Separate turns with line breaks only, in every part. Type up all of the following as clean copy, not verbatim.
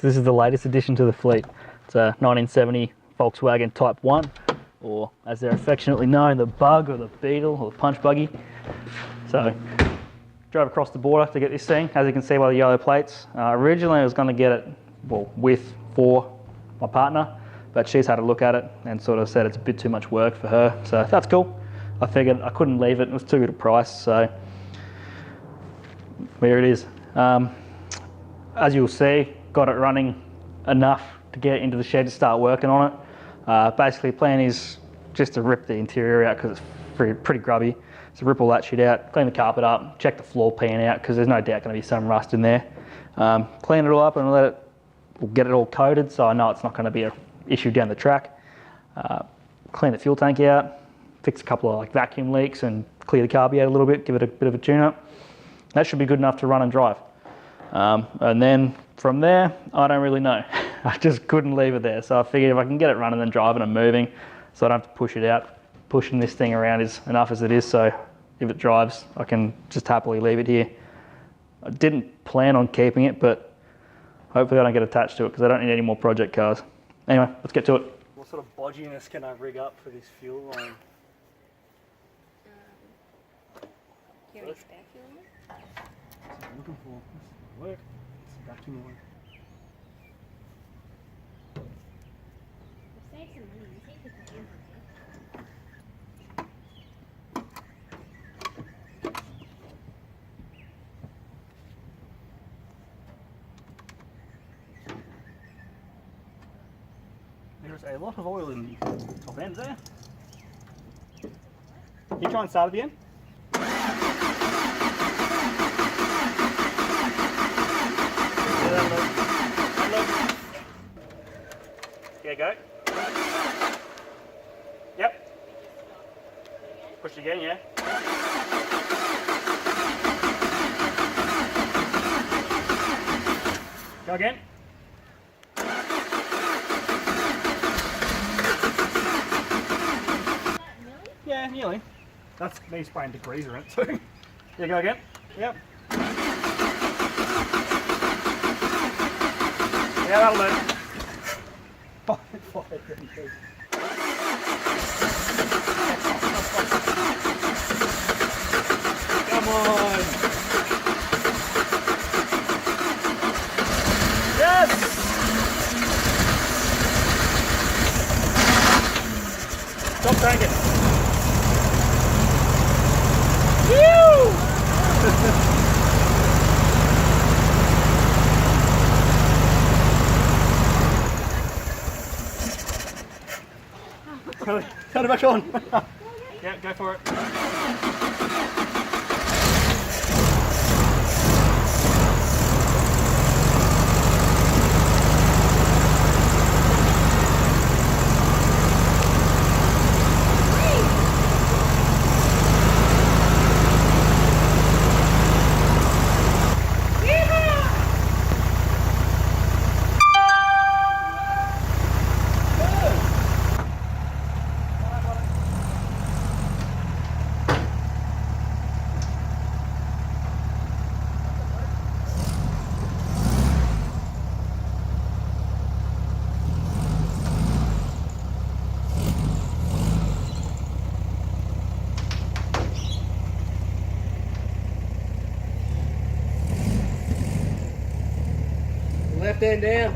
So this is the latest addition to the fleet. It's a 1970 Volkswagen Type 1, or as they're affectionately known, the Bug or the Beetle or the Punch Buggy. So drove across the border to get this thing, as you can see by the yellow plates. Originally I was going to get it, well, for my partner, but she's had a look at it and sort of said it's a bit too much work for her, so that's cool. I figured I couldn't leave it was too good a price, so there it is. As you'll see, got it running enough to get it into the shed to start working on it. Basically, the plan is just to rip the interior out because it's pretty grubby. So rip all that shit out, clean the carpet up, check the floor pan out because there's no doubt going to be some rust in there. Clean it all up and we'll get it all coated so I know it's not going to be an issue down the track. Clean the fuel tank out, fix a couple of like vacuum leaks and clear the carb out a little bit, give it a bit of a tune up. That should be good enough to run and drive. And then from there, I don't really know. I just couldn't leave it there. So I figured if I can get it running and driving and moving so I don't have to push it out, pushing this thing around is enough as it is. So if it drives, I can just happily leave it here. I didn't plan on keeping it, but hopefully I don't get attached to it because I don't need any more project cars. Anyway, let's get to it. What sort of bodginess can I rig up for this fuel line?
Can we spare fuel?
That's what I'm looking for. This work. It's vacuum line.
Save some money. You take the fuel.
There's a lot of oil in the top end there. Can you try and start at the end? Yeah, go. Yep. Push it again, yeah. Go again. Yeah, nearly. That's me spraying degreaser in it too. Yeah, go again. Yep. Yeah, that'll do. Come on. Yes! Stop cranking. Woo! Turn it back on. Yeah, go for it. Left end down.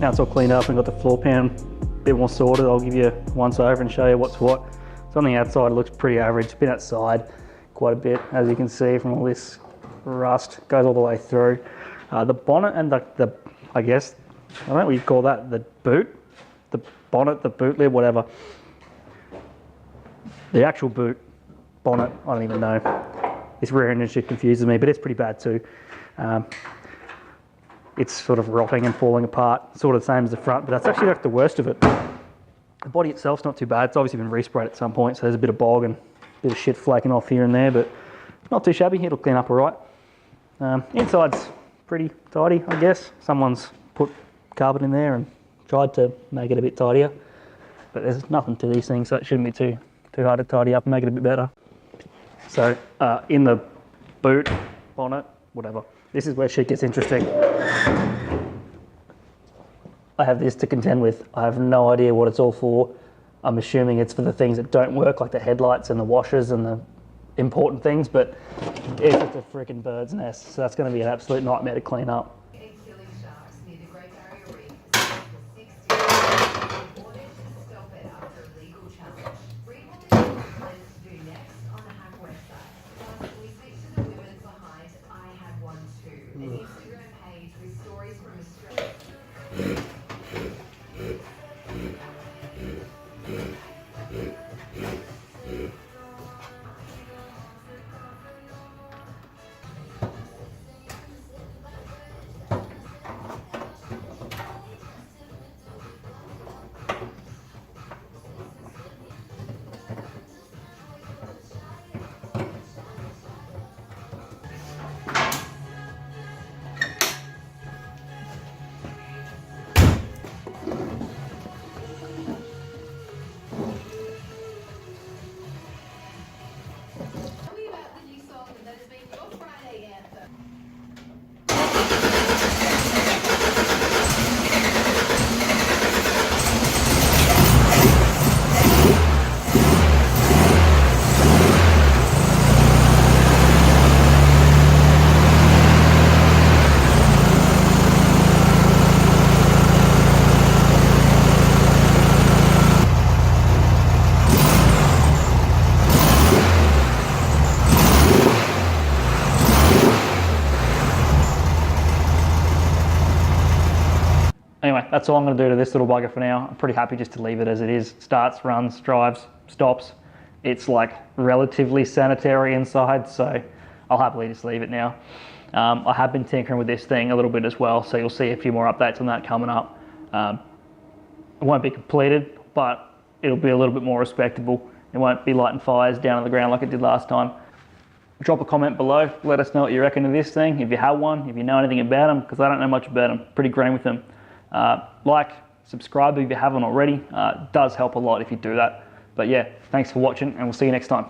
cant's all cleaned up and got the floor pan a bit more sorted. I'll give you once over and show you what's what. So on the outside it looks pretty average. It's been outside quite a bit, as you can see from all this rust. Goes all the way through. The bonnet and the I guess, I don't know what you call that, the boot? The bonnet, the boot lid, whatever. The actual boot, bonnet, I don't even know. This rear engine shit confuses me, but it's pretty bad too. It's sort of rotting and falling apart, sort of the same as the front, but that's actually like the worst of it. The body itself's not too bad. It's obviously been resprayed at some point, so there's a bit of bog and a bit of shit flaking off here and there, but not too shabby. It'll clean up all right. Inside's pretty tidy, I guess. Someone's put carpet in there and tried to make it a bit tidier, but there's nothing to these things, so it shouldn't be too hard to tidy up and make it a bit better. So in the boot, bonnet, whatever, this is where shit gets interesting. I have this to contend with. I have no idea what it's all for. I'm assuming it's for the things that don't work, like the headlights and the washers and the important things, but it's just a freaking bird's nest, so that's going to be an absolute nightmare to clean up. Anyway, that's all I'm going to do to this little bugger for now. I'm pretty happy just to leave it as it is. Starts, runs, drives, stops. It's like relatively sanitary inside, so I'll happily just leave it now. I have been tinkering with this thing a little bit as well, so you'll see a few more updates on that coming up. It won't be completed, but it'll be a little bit more respectable. It won't be lighting fires down on the ground like it did last time. Drop a comment below, let us know what you reckon of this thing, if you have one, if you know anything about them, because I don't know much about them. Pretty green with them. Like, subscribe if you haven't already. It does help a lot if you do that. But yeah, thanks for watching, and we'll see you next time.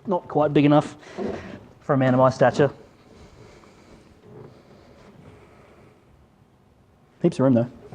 Not quite big enough for a man of my stature. Heaps of room though.